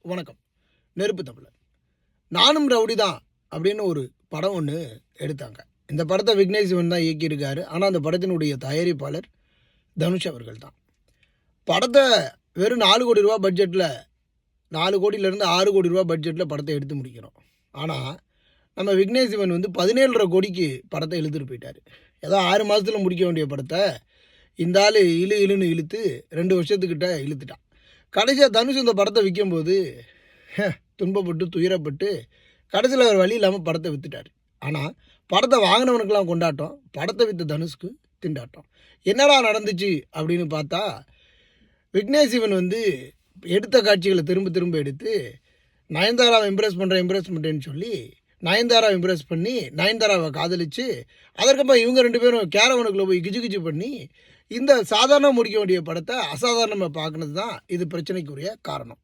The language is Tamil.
வணக்கம். நெருப்பு தமிழர். நானும் ரவுடி தான் அப்படின்னு ஒரு படம் ஒன்று எடுத்தாங்க. இந்த படத்தை விக்னேஷ் சிவன் தான் இயக்கியிருக்காரு. ஆனால் அந்த படத்தினுடைய தயாரிப்பாளர் தனுஷ் அவர்கள் தான். படத்தை வெறும் 4 கோடி ரூபா பட்ஜெட்டில் 4 கோடியிலேருந்து 6 கோடி ரூபா பட்ஜெட்டில் படத்தை எடுத்து முடிக்கிறோம். ஆனால் நம்ம விக்னேஷ் சிவன் 17.5 கோடிக்கு படத்தை இழுத்துட்டு போயிட்டார். ஏதோ 6 மாதத்தில் முடிக்க வேண்டிய படத்தை இந்த ஆள் இழுன்னு இழுத்து 2 வருஷத்துக்கிட்ட இழுத்துட்டான். கடைசியாக தனுஷ் இந்த படத்தை விற்கும்போது துன்பப்பட்டு துயரப்பட்டு கடைசியில் அவர் வழி இல்லாமல் படத்தை விற்றுட்டார். ஆனால் படத்தை வாங்கினவனுக்கெல்லாம் கொண்டாட்டம், படத்தை விற்ற தனுஷ்க்கு திண்டாட்டம். என்னடா நடந்துச்சு அப்படின்னு பார்த்தா, விக்னேஷ் சிவன் எடுத்த காட்சிகளை திரும்ப திரும்ப எடுத்து நயன்தாராவை இம்ப்ரெஸ் பண்ணுறேன்னு சொல்லி நயன்தாராவை இம்ப்ரெஸ் பண்ணி நயன்தாராவை காதலித்து அதற்கப்புறம் இவங்க 2 பேரும் கேரவனுக்குள்ளே போய் கிஜு பண்ணி இந்த சாதாரணமாக முடிக்க வேண்டிய படத்தை அசாதாரணமாக பார்க்குறது தான் இது பிரச்சனைக்குரிய காரணம்.